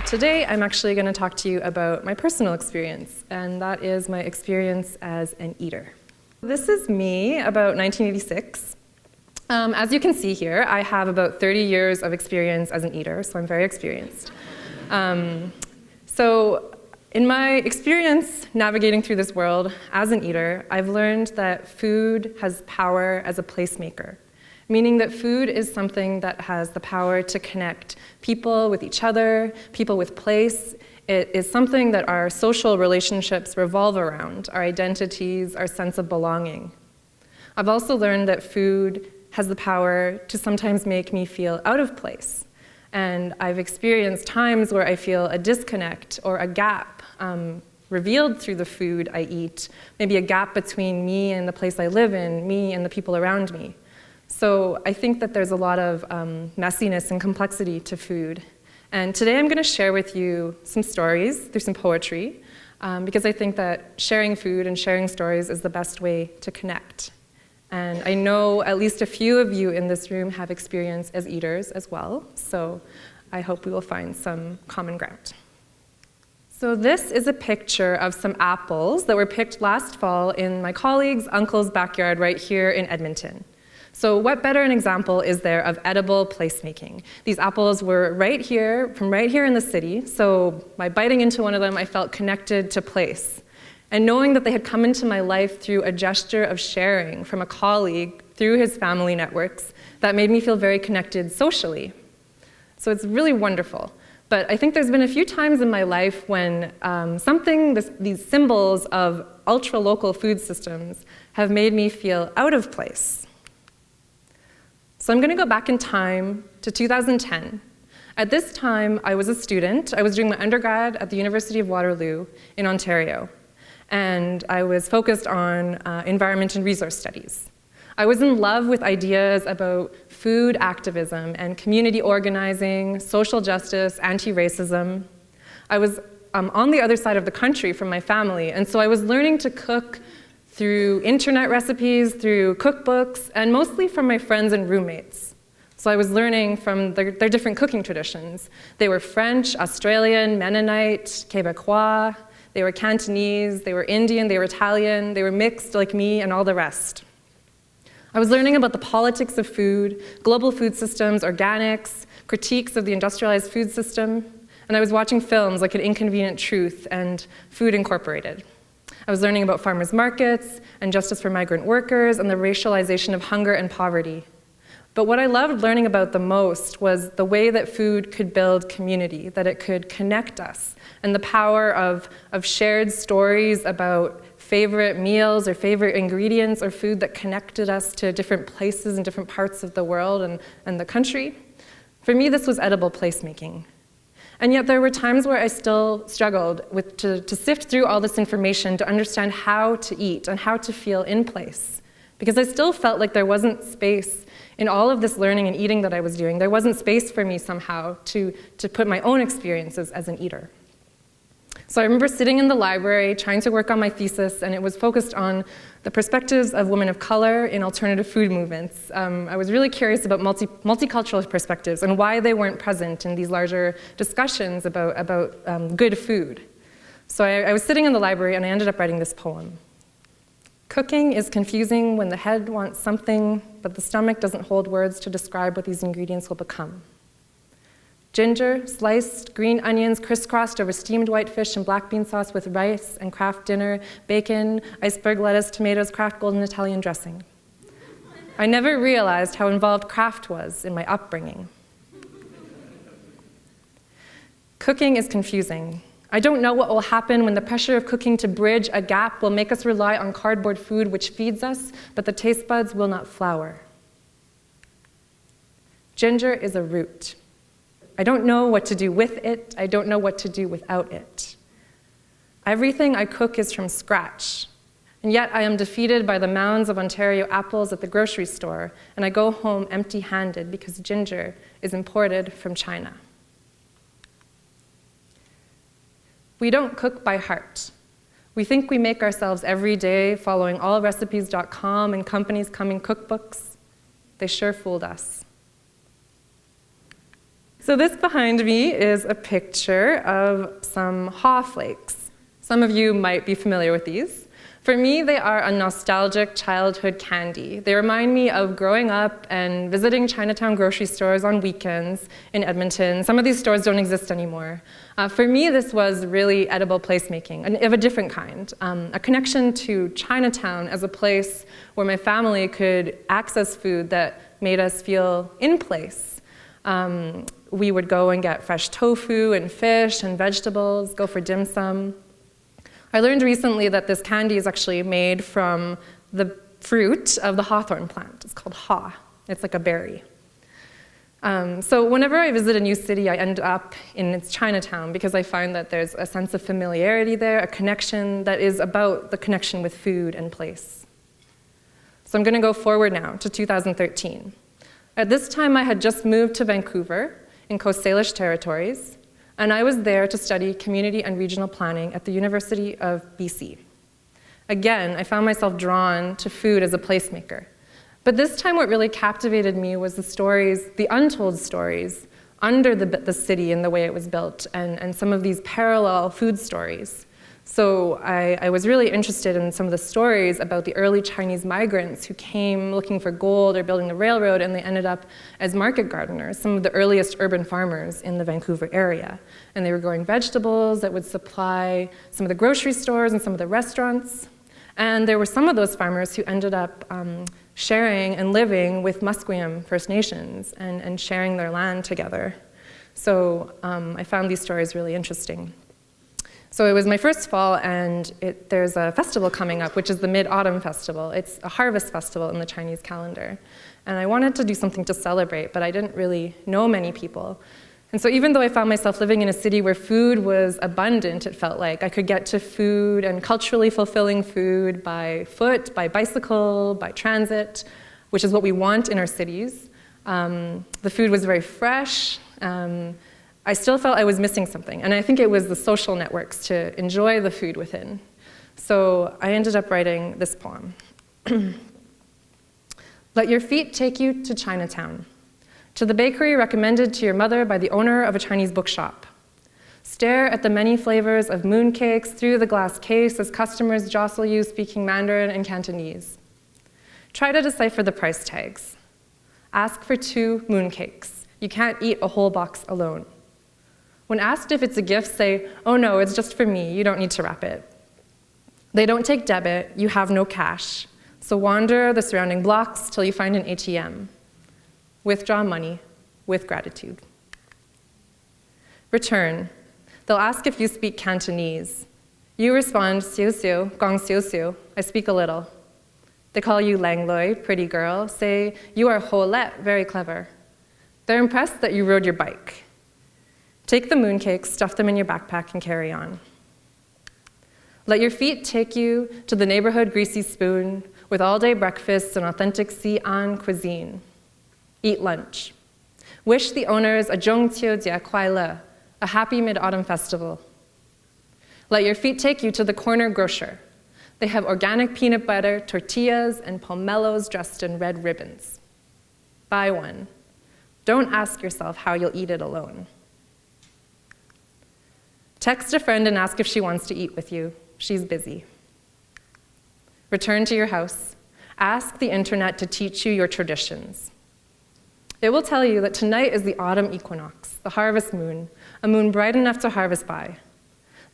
But today, I'm actually going to talk to you about my personal experience, and that is my experience as an eater. This is me about 1986. As you can see here, I have about 30 years of experience as an eater, so I'm very experienced. So in my experience navigating through this world as an eater, I've learned that food has power as a placemaker, meaning that food is something that has the power to connect people with each other, people with place. It is something that our social relationships revolve around, our identities, our sense of belonging. I've also learned that food has the power to sometimes make me feel out of place. And I've experienced times where I feel a disconnect or a gap revealed through the food I eat, maybe a gap between me and the place I live in, me and the people around me. So I think that there's a lot of messiness and complexity to food. And today I'm going to share with you some stories through some poetry, because I think that sharing food and sharing stories is the best way to connect. And I know at least a few of you in this room have experience as eaters as well, so I hope we will find some common ground. So this is a picture of some apples that were picked last fall in my colleague's uncle's backyard right here in Edmonton. So what better an example is there of edible placemaking? These apples were right here, from right here in the city, so by biting into one of them, I felt connected to place. And knowing that they had come into my life through a gesture of sharing from a colleague through his family networks, that made me feel very connected socially. So it's really wonderful. But I think there's been a few times in my life when these symbols of ultra-local food systems have made me feel out of place. So I'm going to go back in time to 2010. At this time, I was a student. I was doing my undergrad at the University of Waterloo in Ontario. And I was focused on environment and resource studies. I was in love with ideas about food activism and community organizing, social justice, anti-racism. I was on the other side of the country from my family, and so I was learning to cook through internet recipes, through cookbooks, and mostly from my friends and roommates. So I was learning from their different cooking traditions. They were French, Australian, Mennonite, Quebecois. They were Cantonese, they were Indian, they were Italian, they were mixed like me and all the rest. I was learning about the politics of food, global food systems, organics, critiques of the industrialized food system, and I was watching films like An Inconvenient Truth and Food Incorporated. I was learning about farmers markets and justice for migrant workers and the racialization of hunger and poverty. But what I loved learning about the most was the way that food could build community, that it could connect us, and the power of shared stories about favorite meals or favorite ingredients or food that connected us to different places in different parts of the world and the country. For me, this was edible placemaking. And yet there were times where I still struggled to sift through all this information to understand how to eat and how to feel in place. Because I still felt like there wasn't space in all of this learning and eating that I was doing. There wasn't space for me somehow to put my own experiences as an eater. So I remember sitting in the library trying to work on my thesis, and it was focused on the perspectives of women of color in alternative food movements. I was really curious about multicultural perspectives and why they weren't present in these larger discussions about good food. So I was sitting in the library and I ended up writing this poem. Cooking is confusing when the head wants something, but the stomach doesn't hold words to describe what these ingredients will become. Ginger, sliced green onions crisscrossed over steamed white fish and black bean sauce with rice and Kraft dinner, bacon, iceberg lettuce, tomatoes, Kraft golden Italian dressing. I never realized how involved Kraft was in my upbringing. Cooking is confusing. I don't know what will happen when the pressure of cooking to bridge a gap will make us rely on cardboard food which feeds us, but the taste buds will not flower. Ginger is a root. I don't know what to do with it. I don't know what to do without it. Everything I cook is from scratch, and yet I am defeated by the mounds of Ontario apples at the grocery store, and I go home empty-handed because ginger is imported from China. We don't cook by heart. We think we make ourselves every day following allrecipes.com and companies' coming cookbooks. They sure fooled us. So this behind me is a picture of some haw flakes. Some of you might be familiar with these. For me, they are a nostalgic childhood candy. They remind me of growing up and visiting Chinatown grocery stores on weekends in Edmonton. Some of these stores don't exist anymore. For me, this was really edible placemaking, of a different kind. A connection to Chinatown as a place where my family could access food that made us feel in place. We would go and get fresh tofu and fish and vegetables, go for dim sum. I learned recently that this candy is actually made from the fruit of the hawthorn plant. It's called haw. It's like a berry. So whenever I visit a new city, I end up in its Chinatown because I find that there's a sense of familiarity there, a connection that is about the connection with food and place. So I'm going to go forward now to 2013. At this time, I had just moved to Vancouver in Coast Salish territories, and I was there to study community and regional planning at the University of BC. Again, I found myself drawn to food as a placemaker. But this time what really captivated me was the stories, the untold stories, under the city and the way it was built, and some of these parallel food stories. So I was really interested in some of the stories about the early Chinese migrants who came looking for gold or building the railroad, and they ended up as market gardeners, some of the earliest urban farmers in the Vancouver area. And they were growing vegetables that would supply some of the grocery stores and some of the restaurants. And there were some of those farmers who ended up sharing and living with Musqueam First Nations and sharing their land together. So I found these stories really interesting. So it was my first fall, and there's a festival coming up, which is the Mid-Autumn Festival. It's a harvest festival in the Chinese calendar. And I wanted to do something to celebrate, but I didn't really know many people. And so even though I found myself living in a city where food was abundant, it felt like I could get to food and culturally fulfilling food by foot, by bicycle, by transit, which is what we want in our cities. The food was very fresh. I still felt I was missing something, and I think it was the social networks to enjoy the food within. So I ended up writing this poem. Let your feet take you to Chinatown, to the bakery recommended to your mother by the owner of a Chinese bookshop. Stare at the many flavors of mooncakes through the glass case as customers jostle you speaking Mandarin and Cantonese. Try to decipher the price tags. Ask for 2 mooncakes. You can't eat a whole box alone. When asked if it's a gift, say, oh no, it's just for me, you don't need to wrap it. They don't take debit, you have no cash, so wander the surrounding blocks till you find an ATM. Withdraw money with gratitude. Return. They'll ask if you speak Cantonese. You respond, xiu xiu, gong xiu xiu, I speak a little. They call you lang loi, pretty girl, say, you are ho let, very clever. They're impressed that you rode your bike. Take the mooncakes, stuff them in your backpack, and carry on. Let your feet take you to the neighborhood greasy spoon with all-day breakfasts and authentic Xi'an cuisine. Eat lunch. Wish the owners a zhongqiu jie kuai le, a happy mid-autumn festival. Let your feet take you to the corner grocer. They have organic peanut butter, tortillas, and pomelos dressed in red ribbons. Buy one. Don't ask yourself how you'll eat it alone. Text a friend and ask if she wants to eat with you. She's busy. Return to your house. Ask the internet to teach you your traditions. It will tell you that tonight is the autumn equinox, the harvest moon, a moon bright enough to harvest by.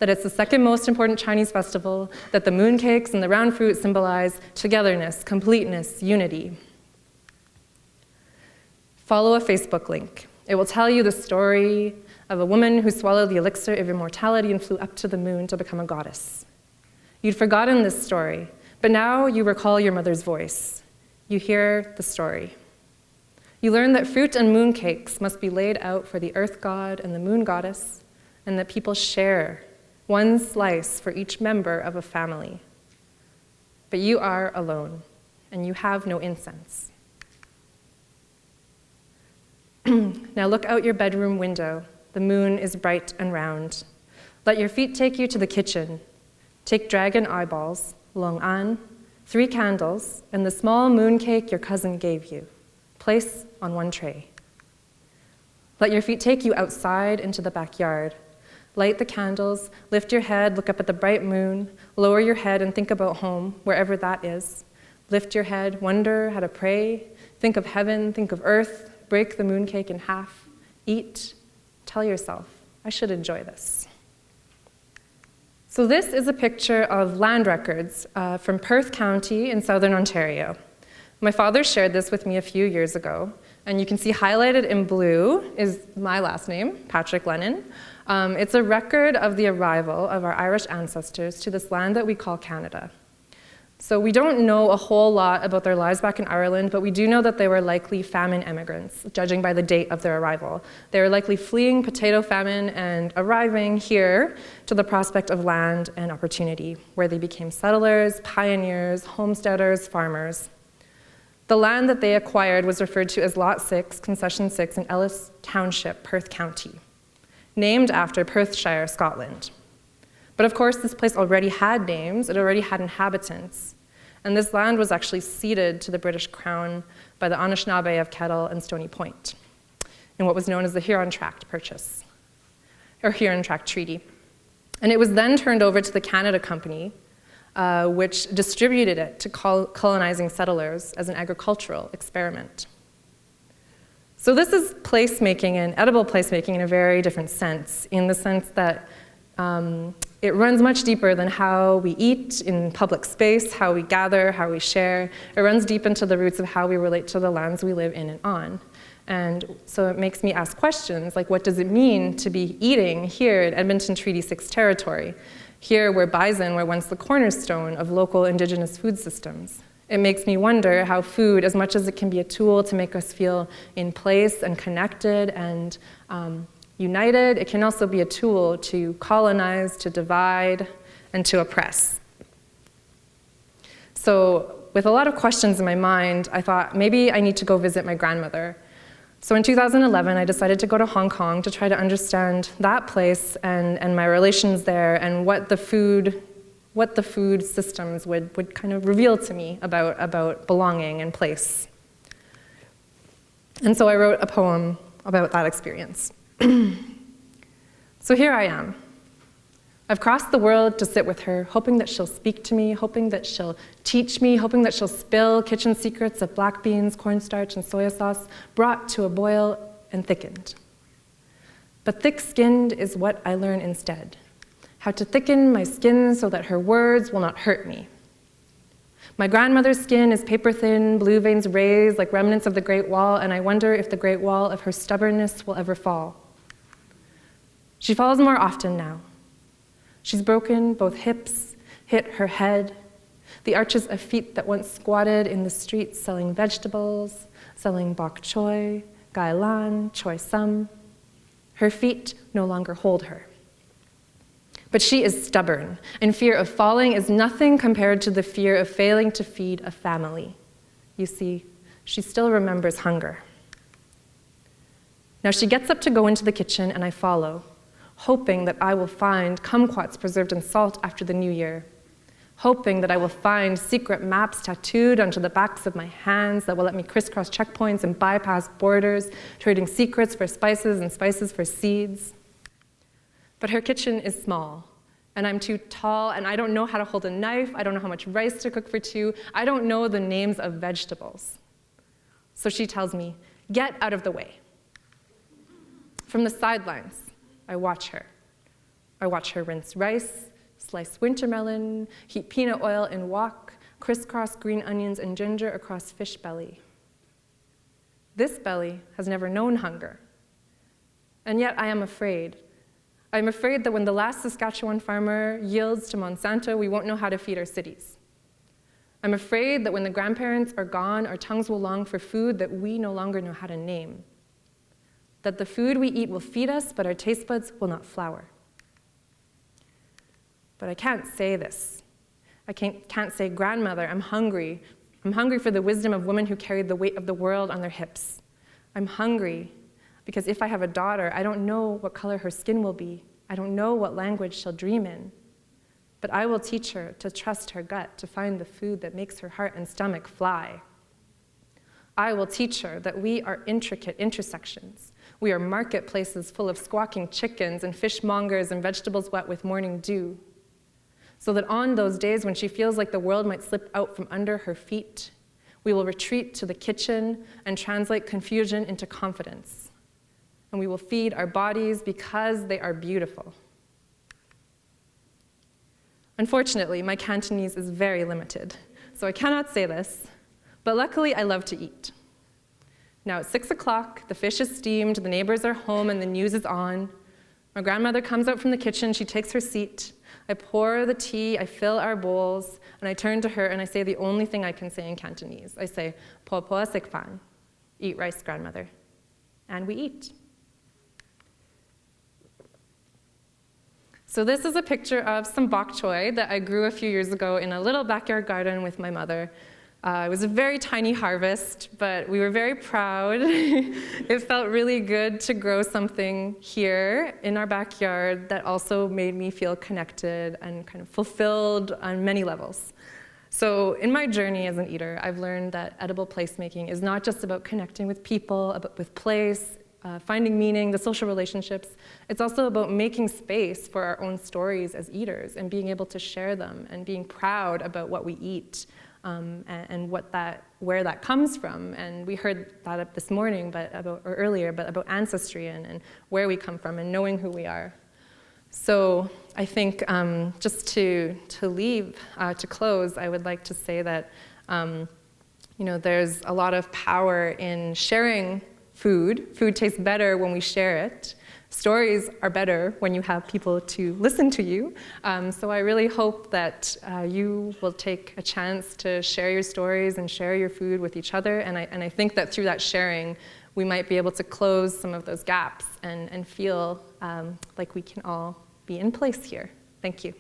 That it's the second most important Chinese festival, that the mooncakes and the round fruit symbolize togetherness, completeness, unity. Follow a Facebook link. It will tell you the story of a woman who swallowed the elixir of immortality and flew up to the moon to become a goddess. You'd forgotten this story, but now you recall your mother's voice. You hear the story. You learn that fruit and mooncakes must be laid out for the earth god and the moon goddess, and that people share one slice for each member of a family. But you are alone, and you have no incense. Now look out your bedroom window. The moon is bright and round. Let your feet take you to the kitchen. Take dragon eyeballs, long an, 3 candles, and the small mooncake your cousin gave you. Place on one tray. Let your feet take you outside into the backyard. Light the candles, lift your head, look up at the bright moon, lower your head and think about home, wherever that is. Lift your head, wonder how to pray, think of heaven, think of earth, break the mooncake in half, eat, tell yourself, I should enjoy this. So this is a picture of land records from Perth County in southern Ontario. My father shared this with me a few years ago, and you can see highlighted in blue is my last name, Kathryn Lennon. It's a record of the arrival of our Irish ancestors to this land that we call Canada. So we don't know a whole lot about their lives back in Ireland, but we do know that they were likely famine immigrants, judging by the date of their arrival. They were likely fleeing potato famine and arriving here to the prospect of land and opportunity, where they became settlers, pioneers, homesteaders, farmers. The land that they acquired was referred to as Lot 6, Concession 6 in Ellis Township, Perth County, named after Perthshire, Scotland. But of course, this place already had names, it already had inhabitants, and this land was actually ceded to the British Crown by the Anishinaabe of Kettle and Stony Point in what was known as the Huron Tract Purchase, or Huron Tract Treaty. And it was then turned over to the Canada Company, which distributed it to colonizing settlers as an agricultural experiment. So this is placemaking and edible placemaking in a very different sense, in the sense that it runs much deeper than how we eat in public space, how we gather, how we share. It runs deep into the roots of how we relate to the lands we live in and on. And so it makes me ask questions like, what does it mean to be eating here in Edmonton Treaty 6 territory? Here where bison were once the cornerstone of local Indigenous food systems. It makes me wonder how food, as much as it can be a tool to make us feel in place and connected and united, it can also be a tool to colonize, to divide, and to oppress. So with a lot of questions in my mind, I thought maybe I need to go visit my grandmother. So in 2011, I decided to go to Hong Kong to try to understand that place and my relations there and what the food systems would kind of reveal to me about belonging and place. And so I wrote a poem about that experience. So here I am. I've crossed the world to sit with her, hoping that she'll speak to me, hoping that she'll teach me, hoping that she'll spill kitchen secrets of black beans, cornstarch, and soy sauce brought to a boil and thickened. But thick-skinned is what I learn instead, how to thicken my skin so that her words will not hurt me. My grandmother's skin is paper-thin, blue veins raised like remnants of the Great Wall, and I wonder if the Great Wall of her stubbornness will ever fall. She falls more often now. She's broken both hips, hit her head, the arches of feet that once squatted in the streets selling vegetables, selling bok choy, gai lan, choy sum. Her feet no longer hold her. But she is stubborn, and fear of falling is nothing compared to the fear of failing to feed a family. You see, she still remembers hunger. Now she gets up to go into the kitchen, and I follow, hoping that I will find kumquats preserved in salt after the new year, hoping that I will find secret maps tattooed onto the backs of my hands that will let me crisscross checkpoints and bypass borders, trading secrets for spices and spices for seeds. But her kitchen is small, and I'm too tall, and I don't know how to hold a knife, I don't know how much rice to cook for two, I don't know the names of vegetables. So she tells me, get out of the way. From the sidelines, I watch her. I watch her rinse rice, slice wintermelon, heat peanut oil and wok, crisscross green onions and ginger across fish belly. This belly has never known hunger. And yet I am afraid. I'm afraid that when the last Saskatchewan farmer yields to Monsanto, we won't know how to feed our cities. I'm afraid that when the grandparents are gone, our tongues will long for food that we no longer know how to name. That the food we eat will feed us, but our taste buds will not flower. But I can't say this. I can't say, grandmother, I'm hungry. I'm hungry for the wisdom of women who carried the weight of the world on their hips. I'm hungry because if I have a daughter, I don't know what color her skin will be. I don't know what language she'll dream in. But I will teach her to trust her gut, to find the food that makes her heart and stomach fly. I will teach her that we are intricate intersections. We are marketplaces full of squawking chickens and fishmongers and vegetables wet with morning dew. So that on those days when she feels like the world might slip out from under her feet, we will retreat to the kitchen and translate confusion into confidence. And we will feed our bodies because they are beautiful. Unfortunately, my Cantonese is very limited, so I cannot say this, but luckily I love to eat. Now it's 6 o'clock, the fish is steamed, the neighbors are home, and the news is on. My grandmother comes out from the kitchen, she takes her seat. I pour the tea, I fill our bowls, and I turn to her and I say the only thing I can say in Cantonese. I say, po po sik fan, eat rice, grandmother. And we eat. So this is a picture of some bok choy that I grew a few years ago in a little backyard garden with my mother. It was a very tiny harvest, but we were very proud. It felt really good to grow something here in our backyard that also made me feel connected and kind of fulfilled on many levels. So in my journey as an eater, I've learned that edible placemaking is not just about connecting with people, with place, finding meaning, the social relationships. It's also about making space for our own stories as eaters and being able to share them and being proud about what we eat and where that comes from. And we heard that up this morning, earlier, about ancestry and where we come from and knowing who we are. So I think just to close, I would like to say that there's a lot of power in sharing food. Food tastes better when we share it. Stories are better when you have people to listen to you. So I really hope that you will take a chance to share your stories and share your food with each other. And I think that through that sharing, we might be able to close some of those gaps and feel like we can all be in place here. Thank you.